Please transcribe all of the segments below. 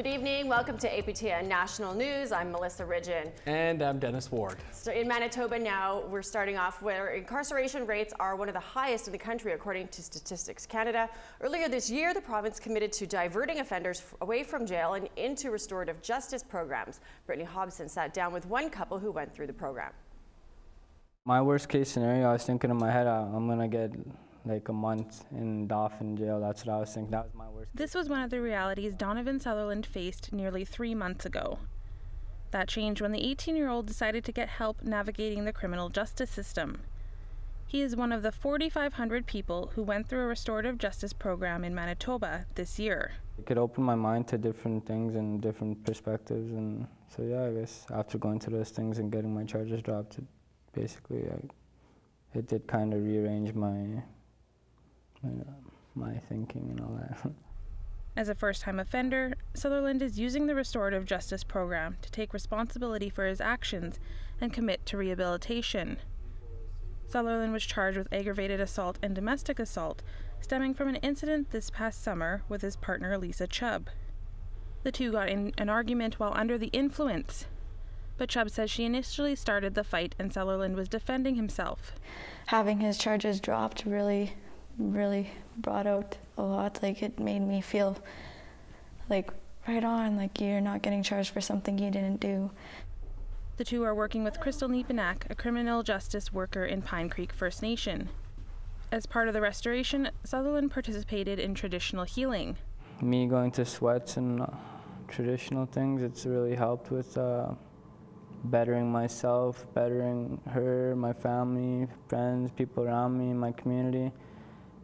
Good evening. Welcome to APTN National News. I'm Melissa Ridgen. And I'm Dennis Ward. So in Manitoba now, we're starting off where incarceration rates are one of the highest in the country, according to Statistics Canada. Earlier this year, the province committed to diverting offenders away from jail and into restorative justice programs. Brittany Hobson sat down with one couple who went through the program. My worst case scenario, I was thinking in my head, I'm going to get like a month in Dauphin jail. That's what I was thinking. That was my worst. This was one of the realities Donovan Sutherland faced nearly 3 months ago. That changed when the 18-year-old decided to get help navigating the criminal justice system. He is one of the 4,500 people who went through a restorative justice program in Manitoba this year. It could open my mind to different things and different perspectives, and so yeah, I guess after going through those things and getting my charges dropped, it did kind of rearrange my thinking and all that. As a first-time offender, Sutherland is using the restorative justice program to take responsibility for his actions and commit to rehabilitation. Sutherland was charged with aggravated assault and domestic assault stemming from an incident this past summer with his partner Lisa Chubb. The two got in an argument while under the influence, but Chubb says she initially started the fight and Sutherland was defending himself. Having his charges dropped really brought out a lot. Like, it made me feel like, right on, like you're not getting charged for something you didn't do. The two are working with Crystal Nepenak, a criminal justice worker in Pine Creek First Nation. As part of the restoration, Sutherland participated in traditional healing. Me going to sweats and traditional things, it's really helped with bettering myself, bettering her, my family, friends, people around me, my community.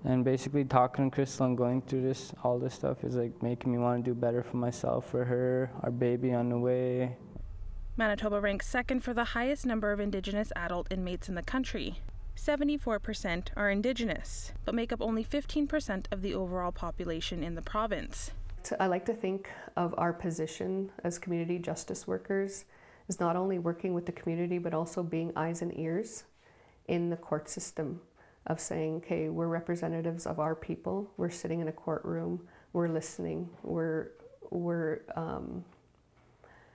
And basically talking to Crystal and going through all this stuff is like making me want to do better for myself, for her, our baby on the way. Manitoba ranks second for the highest number of Indigenous adult inmates in the country. 74% are Indigenous, but make up only 15% of the overall population in the province. I like to think of our position as community justice workers as not only working with the community, but also being eyes and ears in the court system, of saying, okay, we're representatives of our people, we're sitting in a courtroom, we're listening, we're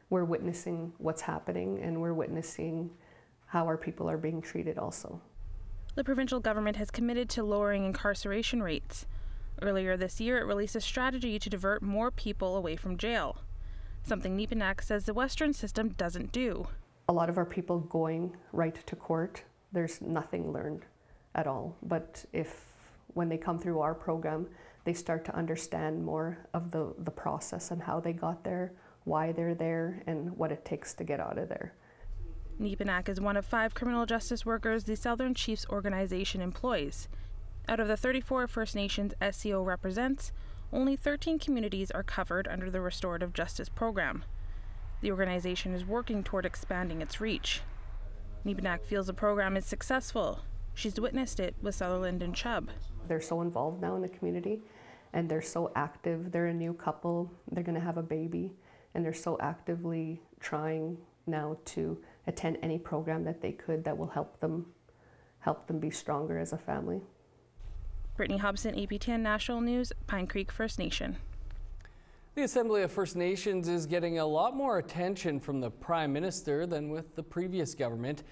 witnessing what's happening, and we're witnessing how our people are being treated also. The provincial government has committed to lowering incarceration rates. Earlier this year, it released a strategy to divert more people away from jail, something Nepenak says the Western system doesn't do. A lot of our people going right to court, there's nothing learned at all. But when they come through our program, they start to understand more of the process and how they got there, why they're there, and what it takes to get out of there. Nepenak is one of 5 criminal justice workers the Southern Chiefs organization employs. Out of the 34 First Nations SCO represents, only 13 communities are covered under the restorative justice program. The organization is working toward expanding its reach. Nepenak feels the program is successful. She's witnessed it with Sutherland and Chubb. They're so involved now in the community, and they're so active. They're a new couple, they're going to have a baby, and they're so actively trying now to attend any program that they could that will help them be stronger as a family. Brittany Hobson, APTN National News, Pine Creek First Nation. The Assembly of First Nations is getting a lot more attention from the Prime Minister than with the previous government.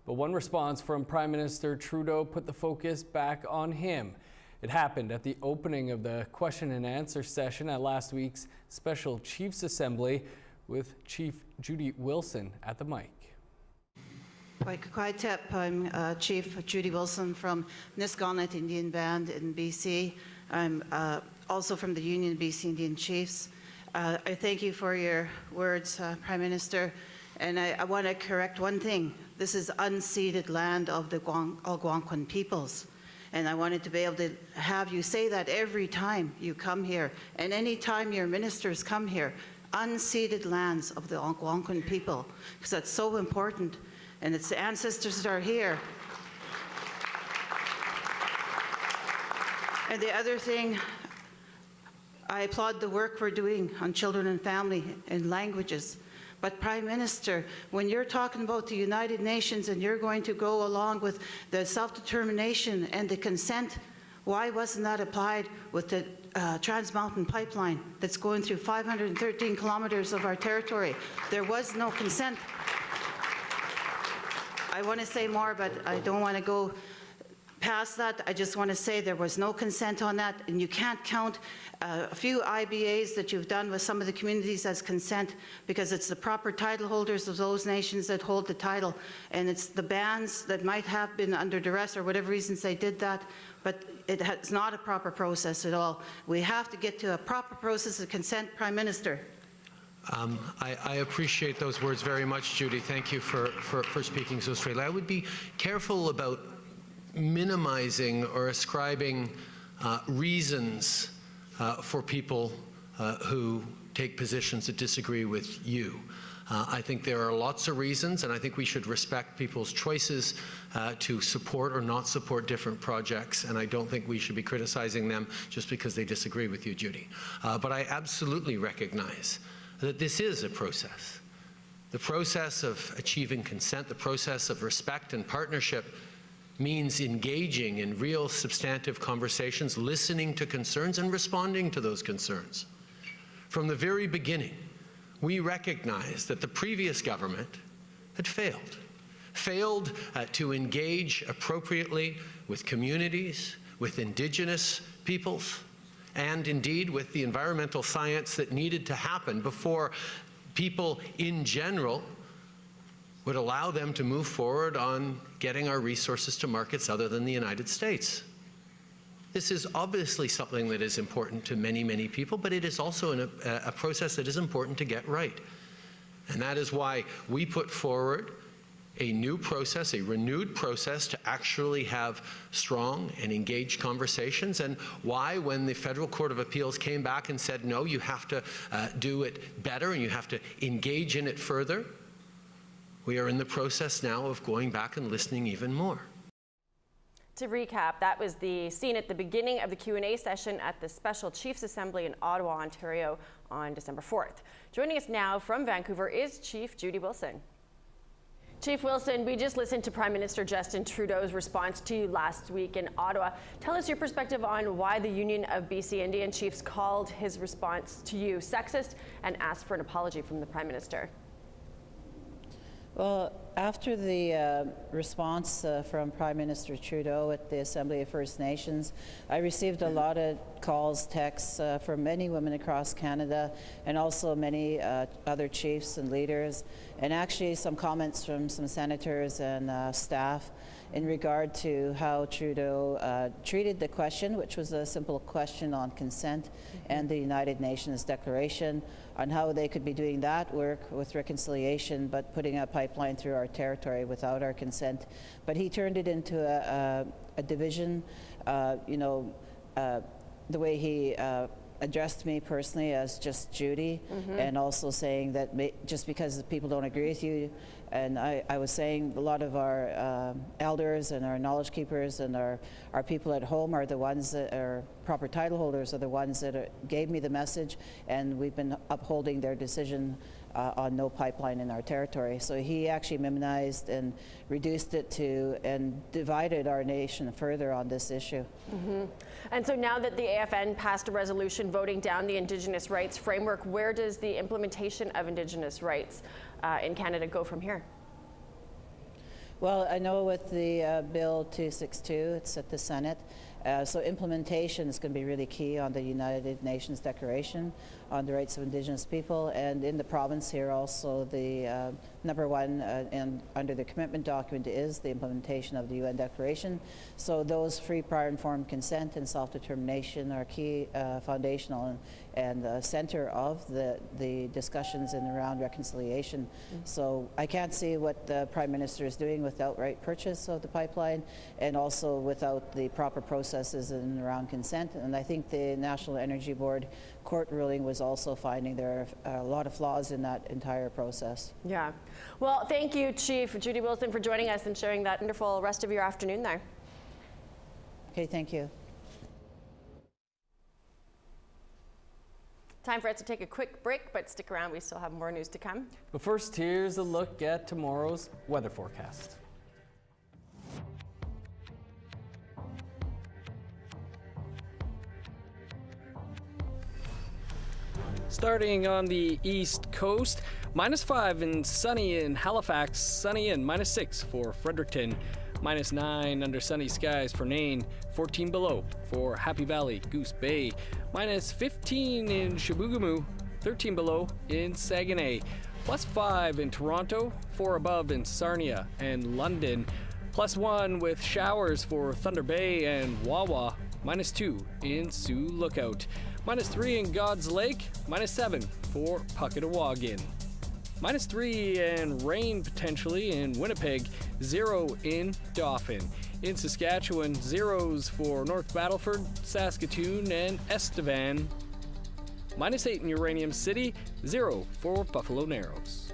But one response from Prime Minister Trudeau put the focus back on him. It happened at the opening of the question and answer session at last week's Special Chiefs Assembly with Chief Judy Wilson at the mic. I'm Chief Judy Wilson from Niskanet Indian Band in BC. I'm also from the Union BC Indian Chiefs. I thank you for your words, Prime Minister, and I want to correct one thing. This is unceded land of the Algonquin peoples, and I wanted to be able to have you say that every time you come here, and any time your ministers come here, unceded lands of the Algonquin people, because that's so important. And its ancestors are here. And the other thing, I applaud the work we're doing on children and family and languages. But Prime Minister, when you're talking about the United Nations and you're going to go along with the self-determination and the consent, why wasn't that applied with the Trans Mountain pipeline that's going through 513 kilometres of our territory. There was no consent. I want to say more, but I don't want to go past that. I just want to say there was no consent on that, and you can't count a few IBAs that you've done with some of the communities as consent, because it's the proper title holders of those nations that hold the title, and it's the bands that might have been under duress or whatever reasons they did that, but it's not a proper process at all. We have to get to a proper process of consent, Prime Minister. I appreciate those words very much, Judy. Thank you for speaking so straightly. I would be careful about minimizing or ascribing reasons for people who take positions that disagree with you. I think there are lots of reasons, and I think we should respect people's choices to support or not support different projects, and I don't think we should be criticizing them just because they disagree with you, Judy. But I absolutely recognize that this is a process. The process of achieving consent, the process of respect and partnership means engaging in real substantive conversations, listening to concerns and responding to those concerns. From the very beginning, we recognized that the previous government had failed to engage appropriately with communities, with Indigenous peoples, and indeed with the environmental science that needed to happen before people in general would allow them to move forward on getting our resources to markets other than the United States. This is obviously something that is important to many, many people, but it is also a process that is important to get right. And that is why we put forward a new process, a renewed process to actually have strong and engaged conversations, and why when the Federal Court of Appeals came back and said, no, you have to do it better and you have to engage in it further, we are in the process now of going back and listening even more. To recap, that was the scene at the beginning of the Q&A session at the Special Chiefs Assembly in Ottawa, Ontario on December 4th. Joining us now from Vancouver is Chief Judy Wilson. Chief Wilson, we just listened to Prime Minister Justin Trudeau's response to you last week in Ottawa. Tell us your perspective on why the Union of BC Indian Chiefs called his response to you sexist and asked for an apology from the Prime Minister. Well, after the response from Prime Minister Trudeau at the Assembly of First Nations, I received a lot of calls, texts from many women across Canada, and also many other chiefs and leaders, and actually some comments from some senators and staff in regard to how Trudeau treated the question, which was a simple question on consent and the United Nations Declaration, on how they could be doing that work with reconciliation but putting a pipeline through our territory without our consent. But he turned it into a division, the way he addressed me personally as just Judy, and also saying that just because people don't agree with you, and I was saying a lot of our elders and our knowledge keepers and our people at home are the ones that are proper title holders, are the ones that gave me the message, and we've been upholding their decision on no pipeline in our territory. So he actually minimized and reduced it to and divided our nation further on this issue. And so now that the AFN passed a resolution voting down the Indigenous rights framework, where does the implementation of Indigenous rights in Canada go from here? Well, I know with the Bill 262, it's at the Senate. So implementation is going to be really key on the United Nations Declaration on the rights of Indigenous people, and in the province here also the number one and under the commitment document is the implementation of the UN Declaration. So those free, prior, informed consent and self-determination are key, foundational and center of the discussions in around reconciliation. So I can't see what the Prime Minister is doing with outright purchase of the pipeline and also without the proper processes in and around consent. And I think the National Energy Board court ruling was also finding there are a lot of flaws in that entire process. Yeah. Well, thank you, Chief Judy Wilson, for joining us and sharing that wonderful rest of your afternoon there. Okay, thank you. Time for us to take a quick break, but stick around, we still have more news to come. But first, here's a look at tomorrow's weather forecast. Starting on the east coast, -5 and sunny in Halifax, sunny and -6 for Fredericton, -9 under sunny skies for Nain, 14 below for Happy Valley, Goose Bay, -15 in Chibougamau, 13 below in Saguenay, +5 in Toronto, 4 above in Sarnia and London, +1 with showers for Thunder Bay and Wawa, -2 in Sioux Lookout, -3 in God's Lake, -7 for Puckatawagan. -3 and rain potentially in Winnipeg, 0 in Dauphin. In Saskatchewan, 0s for North Battleford, Saskatoon, and Estevan. -8 in Uranium City, 0 for Buffalo Narrows.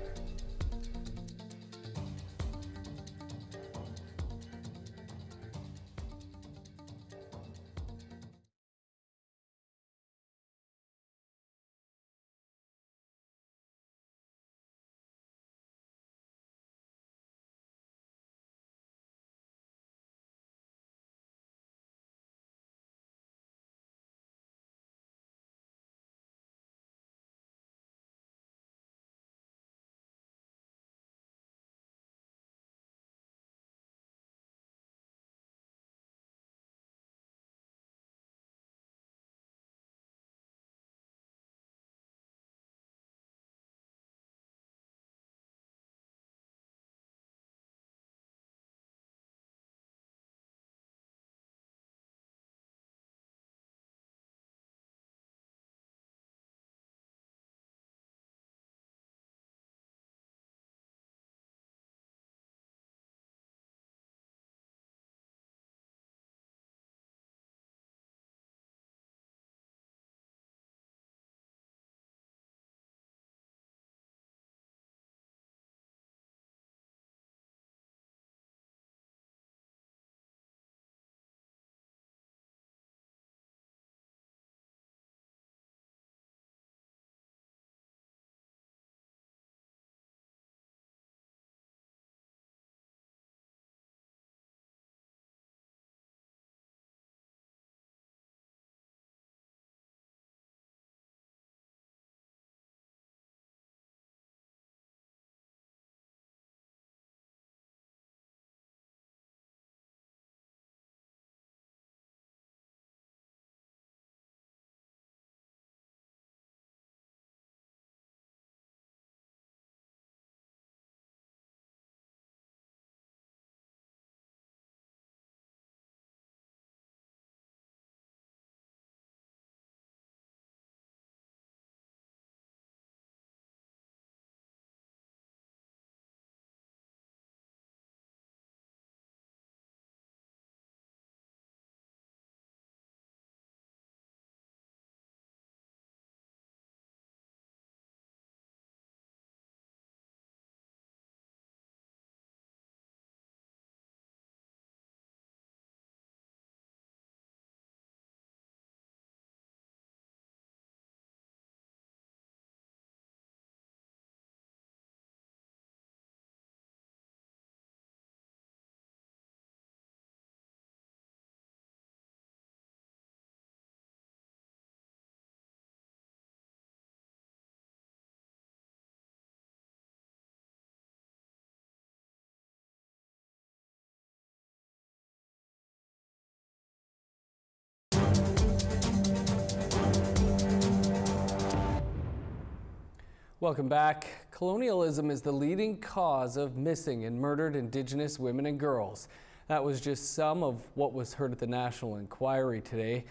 Welcome back. Colonialism is the leading cause of missing and murdered Indigenous women and girls. That was just some of what was heard at the National Inquiry today.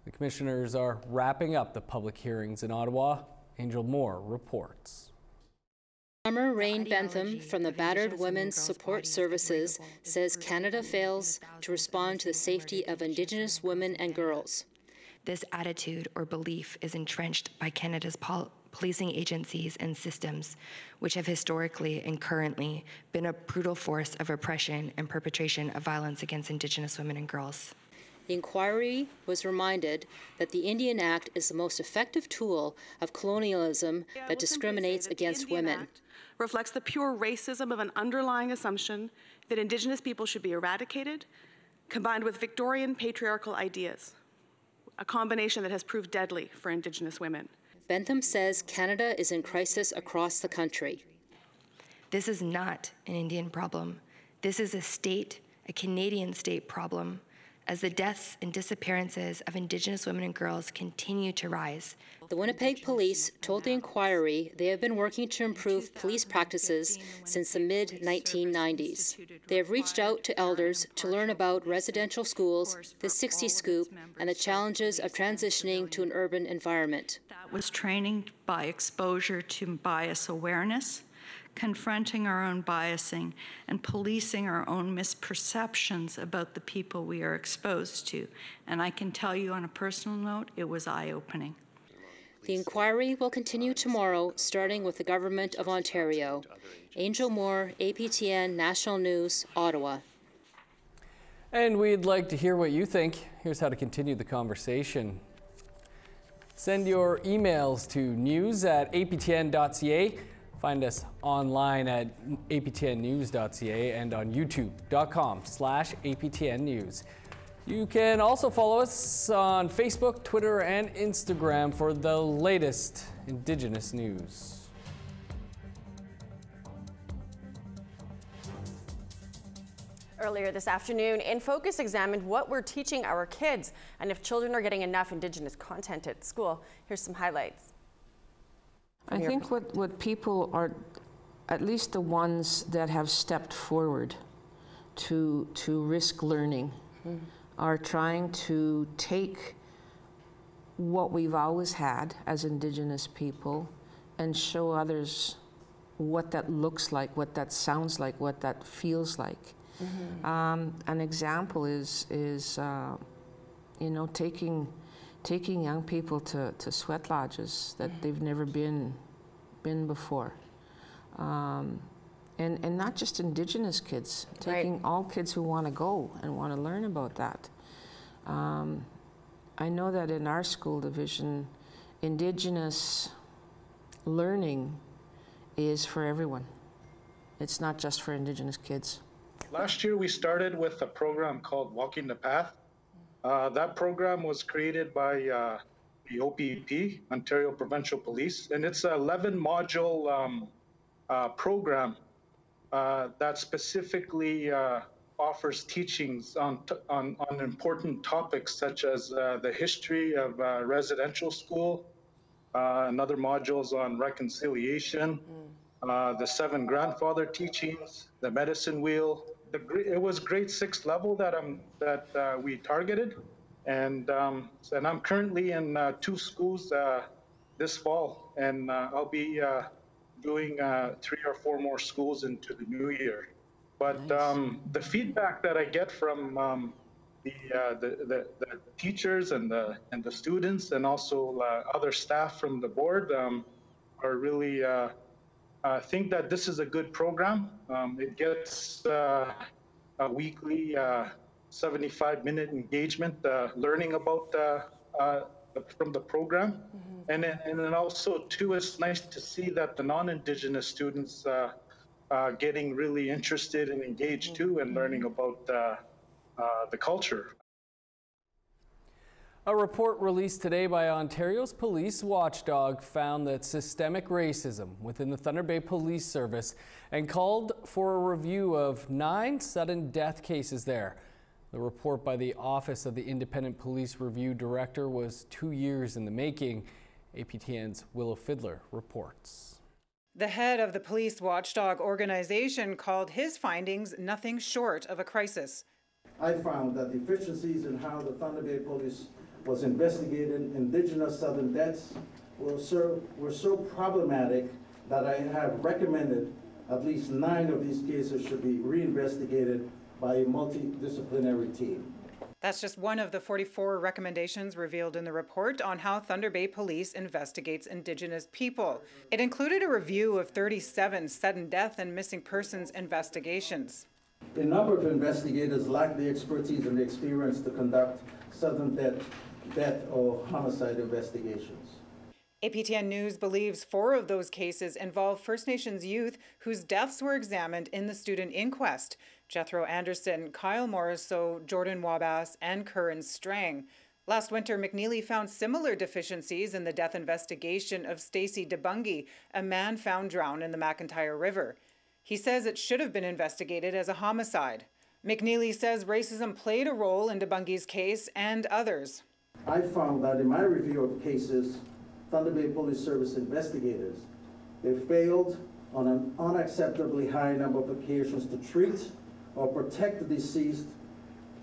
The commissioners are wrapping up the public hearings in Ottawa. Angel Moore reports. Summer Rain Bentham from the Battered Women's Support Services says Canada fails to respond to the safety of Indigenous women and girls. This attitude or belief is entrenched by Canada's policing agencies and systems, which have historically and currently been a brutal force of oppression and perpetration of violence against Indigenous women and girls. The inquiry was reminded that the Indian Act is the most effective tool of colonialism that discriminates against women. Act reflects the pure racism of an underlying assumption that Indigenous people should be eradicated, combined with Victorian patriarchal ideas, a combination that has proved deadly for Indigenous women. Bentham says Canada is in crisis across the country. This is not an Indian problem. This is a Canadian state problem, as the deaths and disappearances of Indigenous women and girls continue to rise. The Winnipeg Police told the inquiry they have been working to improve police practices since the mid-1990s. They have reached out to elders to learn about residential schools, the 60 Scoop, and the challenges of transitioning to an urban environment. That was training by exposure to bias awareness, confronting our own biasing, and policing our own misperceptions about the people we are exposed to. And I can tell you on a personal note, it was eye-opening. The inquiry will continue tomorrow, starting with the Government of Ontario. Angel Moore, APTN National News, Ottawa. And we'd like to hear what you think. Here's how to continue the conversation. Send your emails to news@aptn.ca. Find us online at aptnnews.ca and on youtube.com/aptnnews. You can also follow us on Facebook, Twitter, and Instagram for the latest Indigenous news. Earlier this afternoon, In Focus examined what we're teaching our kids and if children are getting enough Indigenous content at school. Here's some highlights. I think what people are, at least the ones that have stepped forward to risk learning, are trying to take what we've always had as Indigenous people and show others what that looks like, what that sounds like, what that feels like. An example is you know, taking young people to sweat lodges that they've never been before. And not just Indigenous kids, taking all kids who want to go and want to learn about that. I know that in our school division, Indigenous learning is for everyone. It's not just for Indigenous kids. Last year we started with a program called Walking the Path. That program was created by the OPP, Ontario Provincial Police, and it's an 11-module program that specifically offers teachings on important topics such as the history of residential school, another modules on reconciliation, the 7 grandfather teachings, the medicine wheel. It was grade 6 level that we targeted, and I'm currently in 2 schools this fall, and I'll be doing 3 or 4 more schools into the new year. But the feedback that I get from the teachers and the students, and also other staff from the board, are really think that this is a good program. It gets a weekly 75-minute engagement, learning about from the program. And then also too, it's nice to see that the non-Indigenous students getting really interested and engaged too in learning about the culture. A report released today by Ontario's police watchdog found that systemic racism within the Thunder Bay Police Service and called for a review of 9 sudden death cases there. The report by the Office of the Independent Police Review Director was 2 years in the making. APTN's Willow Fiddler reports. The head of the police watchdog organization called his findings nothing short of a crisis. I found that deficiencies in how the Thunder Bay Police was investigating Indigenous sudden deaths were so problematic that I have recommended at least 9 of these cases should be reinvestigated by a multidisciplinary team. That's just one of the 44 recommendations revealed in the report on how Thunder Bay Police investigates Indigenous people. It included a review of 37 sudden death and missing persons investigations. A number of investigators lack the expertise and the experience to conduct sudden death or homicide investigations. APTN News believes 4 of those cases involve First Nations youth whose deaths were examined in the student inquest. Jethro Anderson, Kyle Morriso, Jordan Wabass, and Curran Strang. Last winter, McNeely found similar deficiencies in the death investigation of Stacey DeBungy, a man found drowned in the McIntyre River. He says it should have been investigated as a homicide. McNeely says racism played a role in DeBungy's case and others. I found that in my review of cases, Thunder Bay Police Service investigators, they failed on an unacceptably high number of occasions to treat or protect the deceased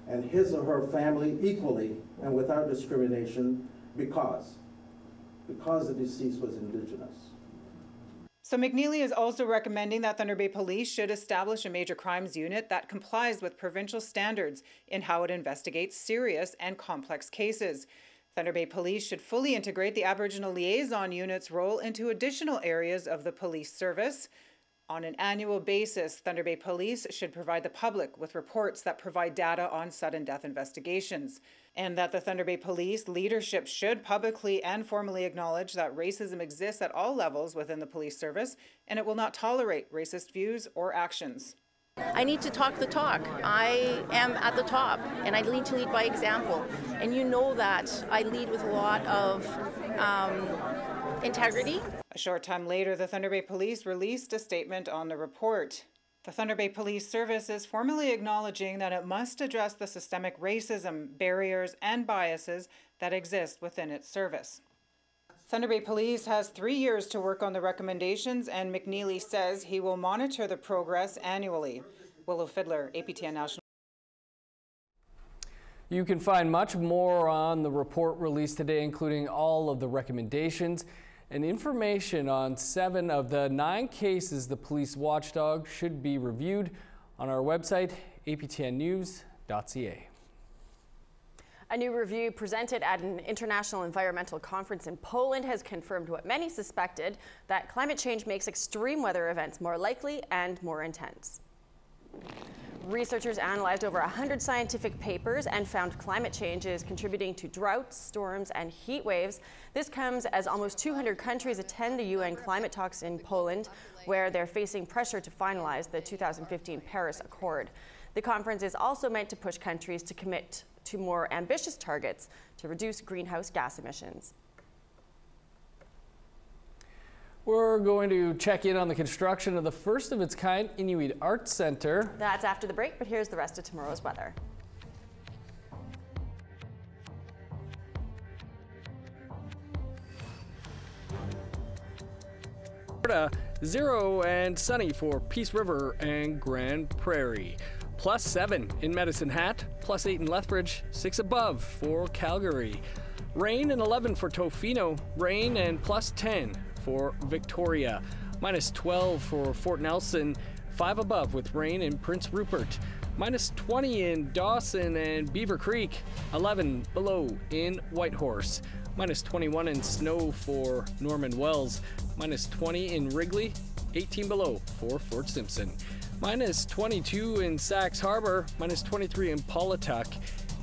and his or her family equally and without discrimination because the deceased was Indigenous. So McNeely is also recommending that Thunder Bay Police should establish a major crimes unit that complies with provincial standards in how it investigates serious and complex cases. Thunder Bay Police should fully integrate the Aboriginal Liaison Unit's role into additional areas of the police service. On an annual basis, Thunder Bay Police should provide the public with reports that provide data on sudden death investigations, and that the Thunder Bay Police leadership should publicly and formally acknowledge that racism exists at all levels within the police service, and it will not tolerate racist views or actions. I need to talk the talk. I am at the top, and I need to lead by example. And you know that I lead with a lot of integrity. A short time later, the Thunder Bay Police released a statement on the report. The Thunder Bay Police Service is formally acknowledging that it must address the systemic racism, barriers, and biases that exist within its service. Thunder Bay Police has 3 years to work on the recommendations, and McNeely says he will monitor the progress annually. Willow Fiddler, APTN National. You can find much more on the report released today, including all of the recommendations and information on 7 of the 9 cases the police watchdog should be reviewed on our website, aptnnews.ca. A new review presented at an international environmental conference in Poland has confirmed what many suspected, that climate change makes extreme weather events more likely and more intense. Researchers analyzed over 100 scientific papers and found climate change is contributing to droughts, storms, and heat waves. This comes as almost 200 countries attend the UN climate talks in Poland, where they're facing pressure to finalize the 2015 Paris Accord. The conference is also meant to push countries to commit to more ambitious targets to reduce greenhouse gas emissions. We're going to check in on the construction of the first of its kind Inuit Arts Center. That's after the break, but here's the rest of tomorrow's weather. Florida, 0 and sunny for Peace River and Grand Prairie. +7 in Medicine Hat, +8 in Lethbridge, 6 above for Calgary. Rain and 11 for Tofino, rain and +10 for Victoria. -12 for Fort Nelson, 5 above with rain in Prince Rupert. -20 in Dawson and Beaver Creek, 11 below in Whitehorse. -21 in snow for Norman Wells. -20 in Wrigley, 18 below for Fort Simpson. -22 in Sax Harbor, -23 in Paulatuck.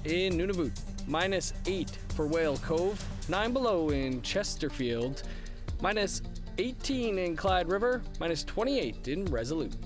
In Nunavut, -8 for Whale Cove, 9 below in Chesterfield. -18 in Clyde River, -28 in Resolute.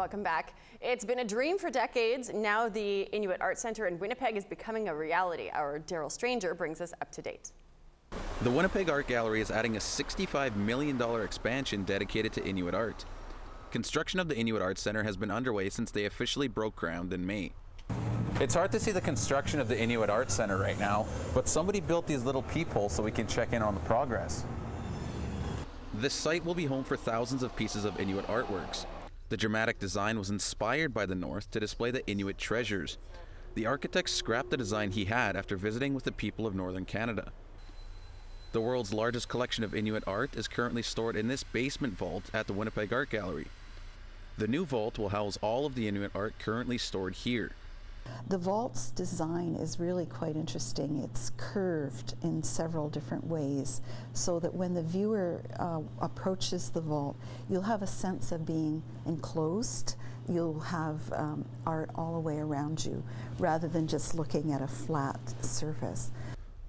welcome back. It's been a dream for decades. Now the Inuit Art Centre in Winnipeg is becoming a reality. Our Daryl Stranger brings us up to date. The Winnipeg Art Gallery is adding a $65 million expansion dedicated to Inuit art. Construction of the Inuit Art Centre has been underway since they officially broke ground in May. It's hard to see the construction of the Inuit Art Centre right now, but somebody built these little peepholes so we can check in on the progress. This site will be home for thousands of pieces of Inuit artworks. The dramatic design was inspired by the North to display the Inuit treasures. The architect scrapped the design he had after visiting with the people of northern Canada. The world's largest collection of Inuit art is currently stored in this basement vault at the Winnipeg Art Gallery. The new vault will house all of the Inuit art currently stored here. The vault's design is really quite interesting. It's curved in several different ways so that when the viewer approaches the vault, you'll have a sense of being enclosed. You'll have art all the way around you rather than just looking at a flat surface.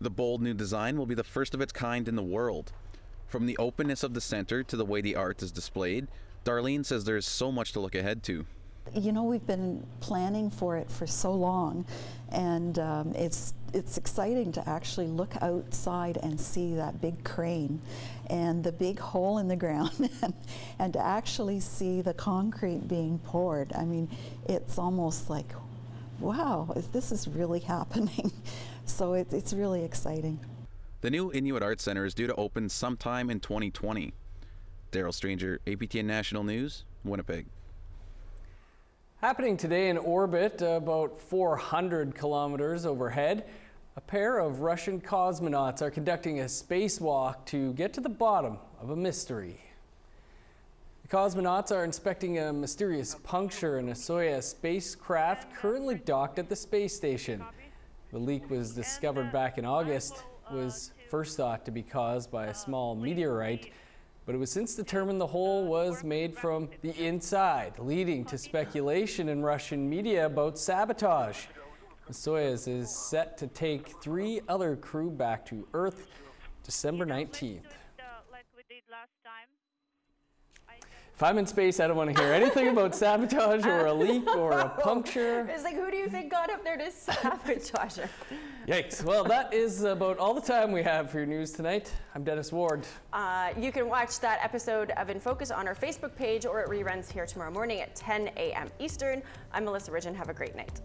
The bold new design will be the first of its kind in the world. From the openness of the center to the way the art is displayed, Darlene says there's so much to look ahead to. You know, we've been planning for it for so long, and it's exciting to actually look outside and see that big crane and the big hole in the ground and to actually see the concrete being poured. I mean, it's almost like, wow, this is really happening. So it's really exciting. The new Inuit Art Centre is due to open sometime in 2020. Daryl Stranger, APTN National News, Winnipeg. Happening today in orbit, about 400 kilometers overhead, a pair of Russian cosmonauts are conducting a spacewalk to get to the bottom of a mystery. The cosmonauts are inspecting a mysterious puncture in a Soyuz spacecraft currently docked at the space station. The leak was discovered back in August. It was first thought to be caused by a small meteorite, but it was since determined the hole was made from the inside, leading to speculation in Russian media about sabotage. The Soyuz is set to take 3 other crew back to Earth December 19th. If I'm in space, I don't want to hear anything about sabotage or a leak or a puncture. It's like, who do you think got up there to sabotage it? Yikes. Well, that is about all the time we have for your news tonight. I'm Dennis Ward. You can watch that episode of In Focus on our Facebook page, or it reruns here tomorrow morning at 10 a.m. Eastern. I'm Melissa Ridgen. Have a great night.